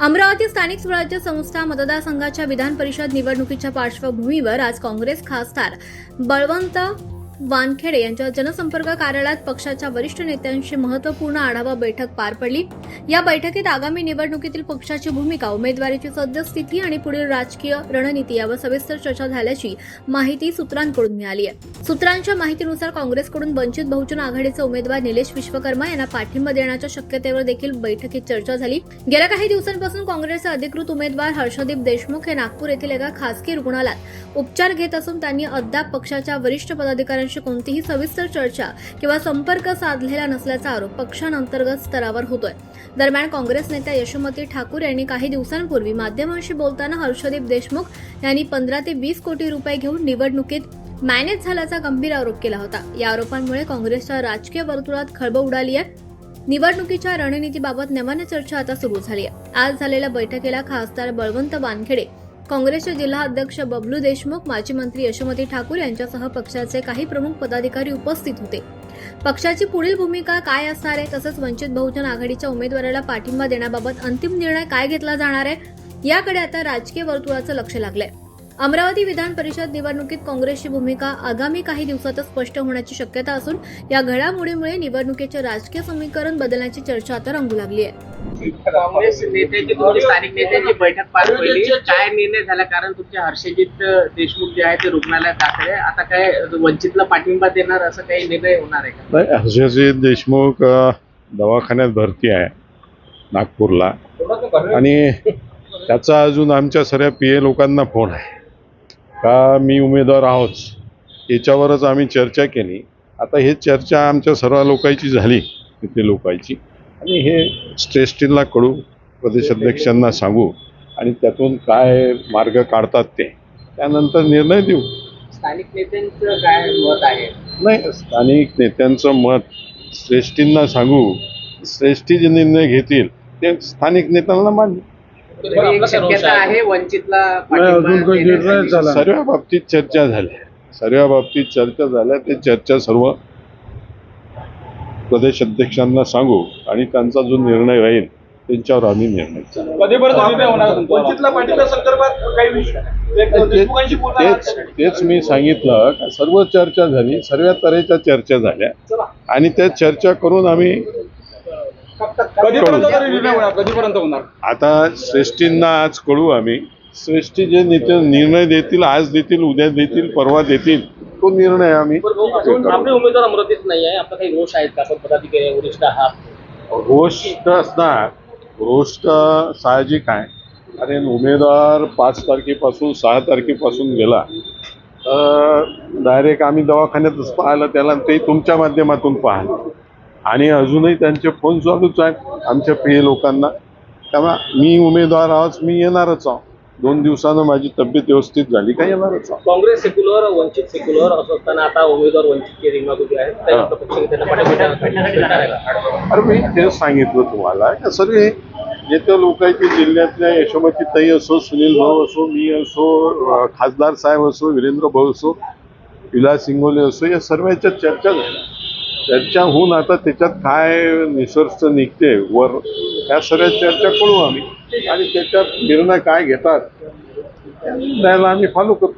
अमरावती स्थानिक स्वराज्य संस्था मतदारसंघाच्या विधान परिषद निवडणुकीच्या पार्श्वभूमीवर आज काँग्रेस खासदार बळवंत वानखेडे यांच्या जनसंपर्क कार्यालयात पक्षाच्या वरिष्ठ नेत्यांशी महत्त्वपूर्ण आढावा बैठक पार पडली। या बैठकीत आगामी निवडणुकीतील पक्षाची भूमिका, उमेदवारीची सद्यस्थिती आणि पुढील राजकीय रणनीती यावर सविस्तर चर्चा झाल्याची माहिती सूत्रांकडून मिळाली आहे। सूत्रांच्या माहितीनुसार काँग्रेसकडून वंचित बहुजन आघाडीचे उमेदवार निलेश विश्वकर्मा यांना पाठिंबा देण्याच्या शक्यतेवर देखील बैठकीत चर्चा झाली। गेल्या काही दिवसांपासून काँग्रेसचे अधिकृत उमेदवार हर्षदीप देशमुख हे नागपूर येथील एका खासगी रुग्णालयात उपचार घेत असून त्यांनी अद्याप पक्षाच्या वरिष्ठ पदाधिकाऱ्यांशी कोणतीही सविस्तर चर्चा किंवा संपर्क साधलेला नसल्याचा आरोप पक्षांतर्गत स्तरावर होतोय। दरम्यान काँग्रेस नेत्या यशोमती ठाकूर यांनी काही दिवसांपूर्वी माध्यमांशी बोलताना हर्षदीप देशमुख यांनी 15 ते 20 कोटी रुपये घेऊन निवडणुकीत मॅनेज झाल्याचा गंभीर आरोप केला होता। या आरोपांमुळे काँग्रेसच्या राजकीय वर्तुळात खळबळ उडाली आहे। निवडणुकीच्या रणनीतीबाबत नव्याने चर्चा आता सुरू झाली आहे। आज झालेल्या बैठकीला खासदार बळवंत वानखेडे, काँग्रेसचे जिल्हा अध्यक्ष बबलू देशमुख, माजी मंत्री यशोमती ठाकूर यांच्यासह पक्षाचे काही प्रमुख पदाधिकारी उपस्थित होते। पक्षाची पुढील भूमिका काय असणार आहे, तसंच वंचित बहुजन आघाडीच्या उमेदवाराला पाठिंबा देण्याबाबत अंतिम निर्णय काय घेतला जाणार आहे याकडे आता राजकीय वर्तुळाचं लक्ष लागलंय। अमरावती विधान परिषद निवडणुकीत काँग्रेसची भूमिका आगामी काही दिवसातच स्पष्ट होण्याची शक्यता असून या घडामोडीमुळे निवडणुकीचे राजकीय समीकरण बदलण्याची चर्चा आता रंगू लागली आहे। काँग्रेस नेत्यांची दोन्ही स्थानिक नेत्यांची बैठक पार पडली, काय निर्णय झाला? कारण तुमचे हर्षदीप देशमुख जे आहे ते रुग्णालयात दाखल आहे, आता काय वंचितला पाठिंबा देणार असं काही निर्णय होणार आहे का? नाही, हर्षदीप देशमुख दवाखान्यात भरती आहे नागपूरला, आणि त्याचा अजून आमच्या सर्व पीए लोकांना फोन आहे का मी उमेदवार आहोत, याच्यावरच आम्ही चर्चा केली। आता हे चर्चा आमच्या सर्व लोकांची झाली, तिथे लोकांची, आणि हे स्ट्रेस टीमला कळू, प्रदेशाध्यक्षांना सांगू, आणि त्यातून काय मार्ग काढतात ते त्यानंतर निर्णय देऊ। स्थानिक नेत्यांचं काय मत आहे? नाही, स्थानिक नेत्यांचं मत श्रेष्ठींना सांगू, श्रेष्ठी जे निर्णय घेतील ते स्थानिक नेत्यांना मान्य। एक शक्यता आहे वंचितला सर्व बाबतीत चर्चा झाल्या, ते चर्चा सर्व प्रदेश अध्यक्षांना सांगू, आणि त्यांचा जो निर्णय राहील त्यांच्यावर आम्ही निर्णय तेच मी सांगितलं का सर्व चर्चा झाली, सर्व तऱ्हेच्या चर्चा झाल्या, आणि त्या चर्चा करून आम्ही कधीपर्यंत होणार? आता श्रेष्ठींना आज कळू आम्ही, श्रेष्ठी जे निर्णय देतील, आज देतील, उद्या देतील, परवा देतील, तो निर्णय आम्ही। आपले उमेदवार अमरावतीत नाही आहे, आपला काही रोष आहेत का? आपण पदाधिकारी वरिष्ठ आहात, रोष तर असणार, रोष तर साहजिक आहे। आणि उमेदवार 5 तारखेपासून 6 तारखेपासून गेला तर डायरेक्ट आम्ही दवाखान्यातच पाहिलं त्याला, ते तुमच्या माध्यमातून पाहिलं, आणि अजूनही त्यांचे फोन चालूच आहेत आमच्या पीए लोकांना। त्यामुळे मी उमेदवार आहोत, मी येणारच आहो। 2 दिवसानं माझी तब्येत व्यवस्थित झाली का येणारच आहो। काँग्रेस सेक्युलर, वंचित सेक्युलर असं असताना आता उमेदवार वंचितचे रिंगणात उभे आहेत, अरे मी तेच सांगितलं तुम्हाला का सर्व नेते लोकांची, जिल्ह्यातल्या यशोमती ताई असो, सुनील भाऊ असो, मी असो, खासदार साहेब असो, वीरेंद्र भाऊ असो, विलास इंगोले असो, या सर्वांच्या चर्चा झाल्या। चर्चा होऊन आता त्याच्यात काय निष्कर्ष निघते वर, त्या सर्व चर्चा करू आम्ही, आणि त्याच्यात निर्णय काय घेतात त्याला आम्ही फॉलो करू।